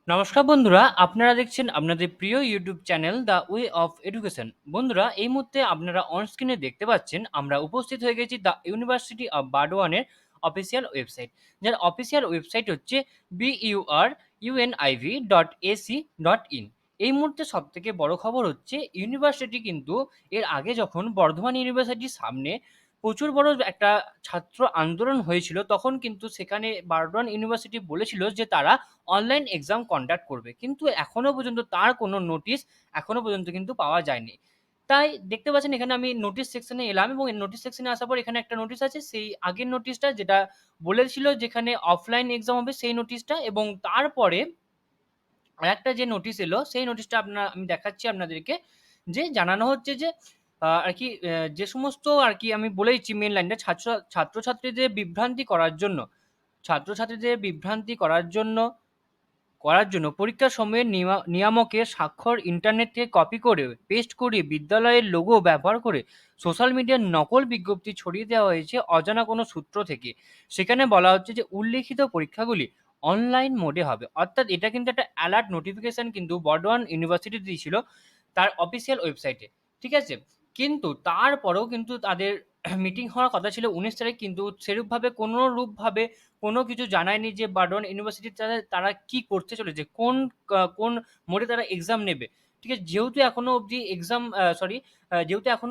নমস্কার বন্ধুরা, আপনারা দেখছেন আপনাদের প্রিয় YouTube channel the way of education. বন্ধুরা, এই মুহূর্তে আপনারা অন স্ক্রিনে দেখতে পাচ্ছেন আমরা উপস্থিত হয়ে গেছি দ্য ইউনিভার্সিটি অফ বার্ডওয়ানের অফিসিয়াল ওয়েবসাইট, যার অফিসিয়াল ওয়েবসাইট হচ্ছে BURUNIV.AC.IN। এই মুহূর্তে সব থেকে বড় খবর হচ্ছে ইউনিভার্সিটি কিন্তু এর আগে যখন বর্ধমান ইউনিভার্সিটির সামনে প্রচুর বড় একটা ছাত্র আন্দোলন হয়েছিল, তখন কিন্তু সেখানে বার্ডওয়ান ইউনিভার্সিটি বলেছিল যে তারা অনলাইন এক্সাম কন্ডাক্ট করবে, কিন্তু এখনো পর্যন্ত তার কোনো নোটিশ এখনো পর্যন্ত কিন্তু পাওয়া যায়নি। তাই দেখতে পাচ্ছেন এখানে আমি নোটিশ সেকশনে এলাম, এবং এই নোটিশ সেকশনে আসার পর এখানে একটা নোটিশ আছে, সেই আগের নোটিশটা যেটা বলেছিল যেখানে অফলাইন এক্সাম হবে সেই নোটিশটা, এবং তারপরে আরেকটা যে নোটিশ এলো সেই নোটিশটা আমি দেখাচ্ছি আপনাদেরকে, যে জানানো হচ্ছে যে আর কি যে সমস্ত আর কি আমি বলেইছি মেন লাইনটা, ছাত্রছাত্রীদের বিভ্রান্তি করার জন্য পরীক্ষার সময়ে নিয়ামকের স্বাক্ষর ইন্টারনেট থেকে কপি করে পেস্ট করে বিদ্যালয়ের লোগো ব্যবহার করে সোশ্যাল মিডিয়ার নকল বিজ্ঞপ্তি ছড়িয়ে দেওয়া হয়েছে অজানা কোনো সূত্র থেকে। সেখানে বলা হচ্ছে যে উল্লেখিত পরীক্ষাগুলি অনলাইন মোডে হবে, অর্থাৎ এটা কিন্তু একটা অ্যালার্ট নোটিফিকেশন কিন্তু বর্ধমান ইউনিভার্সিটি দিয়েছিল তার অফিসিয়াল ওয়েবসাইটে। ঠিক আছে, কিন্তু তারপরেও কিন্তু তাদের মিটিং হওয়ার কথা ছিল 19 তারিখ, কিন্তু সেরূপভাবে কোনোরূপভাবে কোনো কিছু জানায়নি যে বার্ডওয়ান ইউনিভার্সিটি তারা কি করতে চলেছে, কোন মোডে তারা এক্সাম নেবে। ঠিক আছে, যেহেতু এখনো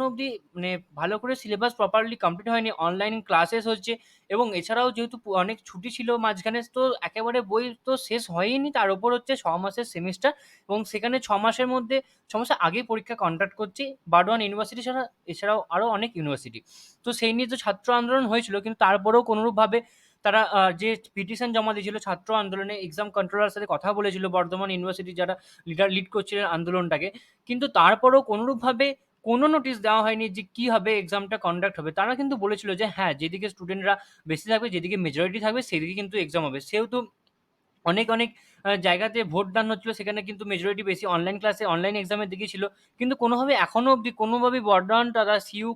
অবধি মানে ভালো করে সিলেবাস প্রপারলি কমপ্লিট হয়নি, অনলাইন ক্লাসেস হচ্ছে, এবং এছাড়াও যেহেতু অনেক ছুটি ছিল মাঝখানে, তো একেবারে বই তো শেষ হয়নি, তার উপর হচ্ছে 6 মাসের সেমিস্টার, এবং সেখানে 6 মাসের মধ্যে 6 মাসের আগেই পরীক্ষা কন্ডাক্ট করছে বার্ডওয়ান ইউনিভার্সিটি ছাড়া এছাড়াও আরও অনেক ইউনিভার্সিটি। তো সেই নিয়ে তো ছাত্র আন্দোলন হয়েছিল, কিন্তু তারপরেও কোনোরূপভাবে তারা যে পিটিশন জমা দিয়েছিল ছাত্র আন্দোলনে, এক্সাম কন্ট্রোলার সাথে কথা বলেছিল বর্ধমান ইউনিভার্সিটি যারা লিড করছিলেন আন্দোলনটাকে, কিন্তু তারপরেও কোনোরূপভাবে কোনো নোটিশ দেওয়া হয়নি যে কি হবে, এক্সামটা কন্ডাক্ট হবে। তারা কিন্তু বলেছিল যে হ্যাঁ, যেদিকে স্টুডেন্টরা বেশি থাকবে, যেদিকে মেজরিটি থাকবে সেদিকে কিন্তু এক্সাম হবে। সেহেতু অনেক জায়গাতে ভোট দান হচ্ছিল, সেখানে কিন্তু মেজরিটি বেশি অনলাইন ক্লাসে অনলাইন এক্সামের দিকে ছিল। কিন্তু কোনোভাবে এখনো অবধি কোনোভাবেই বর্ডন তারা সিইউ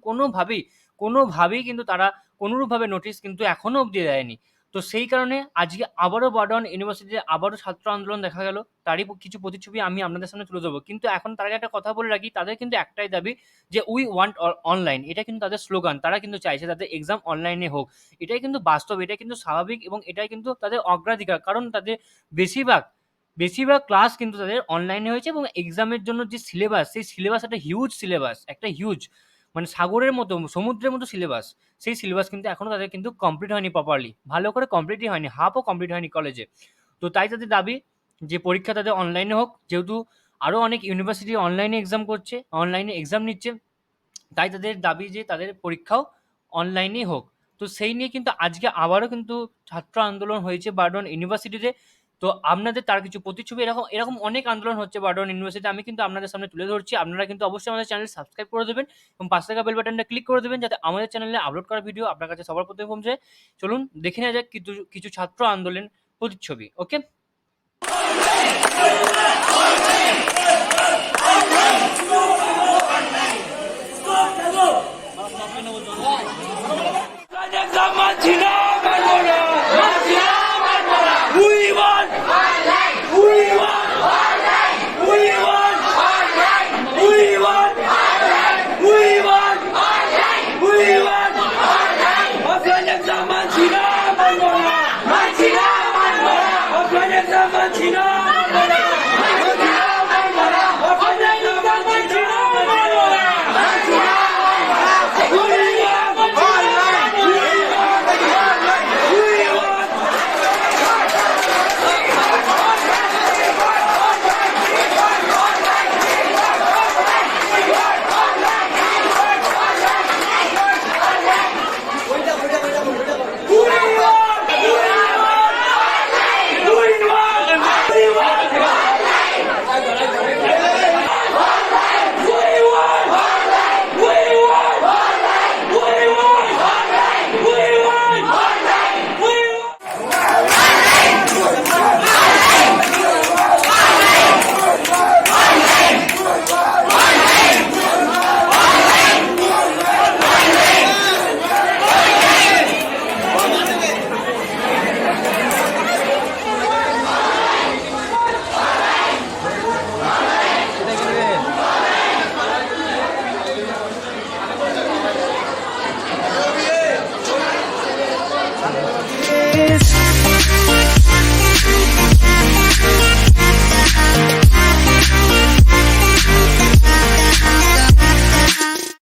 কোনোভাবেই কিন্তু তারা কোনোরূপভাবে নোটিশ কিন্তু এখনো অবধি দেয়নি। তো সেই কারণে আজকে আবারও বর্ডন ইউনিভার্সিটিতে আবারও ছাত্র আন্দোলন দেখা গেল, তারই কিছু প্রতিচ্ছবি আমি আপনাদের সামনে তুলে ধরবো। কিন্তু এখন তার আগে একটা কথা বলে রাখি, তাদের কিন্তু একটাই দাবি যে উই ওয়ান্ট অনলাইন, এটা কিন্তু তাদের স্লোগান। তারা কিন্তু চাইছে তাদের এক্সাম অনলাইনে হোক, এটাই কিন্তু বাস্তব, এটাই কিন্তু স্বাভাবিক, এবং এটাই কিন্তু তাদের অগ্রাধিকার। কারণ তাদের বেশিরভাগ বেশিরভাগ ক্লাস কিন্তু তাদের অনলাইনে হয়েছে, এবং এক্সামের জন্য যে সিলেবাস, সেই সিলেবাস একটা হিউজ সিলেবাস, একটা হিউজ মানে সাগরের মতো সমুদ্রের মতো সিলেবাস। সেই সিলেবাস কিন্তু এখনো তাদের কিন্তু কমপ্লিট হয়নি প্রপারলি, ভালো করে কমপ্লিটই হয়নি, হাফও কমপ্লিট হয়নি কলেজে। তো তাই তাদের দাবি যে পরীক্ষা তাদের অনলাইনে হোক, যেহেতু আরও অনেক ইউনিভার্সিটি অনলাইনে এক্সাম করছে, অনলাইনে এক্সাম নিচ্ছে, তাই তাদের দাবি যে তাদের পরীক্ষাও অনলাইনেই হোক। তো সেই নিয়ে কিন্তু আজকে আবারও কিন্তু ছাত্র আন্দোলন হয়েছে বার্ডওয়ান ইউনিভার্সিটিতে। তো আপনাদের তার কিছু প্রতিচ্ছবি, এরকম এরকম অনেক আন্দোলন হচ্ছে বার্ডওয়ান ইউনিভার্সিটিতে, আমি কিন্তু আপনাদের সামনে তুলে ধরছি। আপনারা কিন্তু অবশ্যই আমাদের চ্যানেল সাবস্ক্রাইব করে দেবেন, এবং পাশে থাকা বেল বাটনটা ক্লিক করে দেবেন, যাতে আমাদের চ্যানেলে আপলোড করা ভিডিও আপনার কাছে সবার প্রথমে পৌঁছায়। চলুন দেখে নেওয়া যাক কিছু কিছু ছাত্র আন্দোলন প্রতিচ্ছবি। ওকে।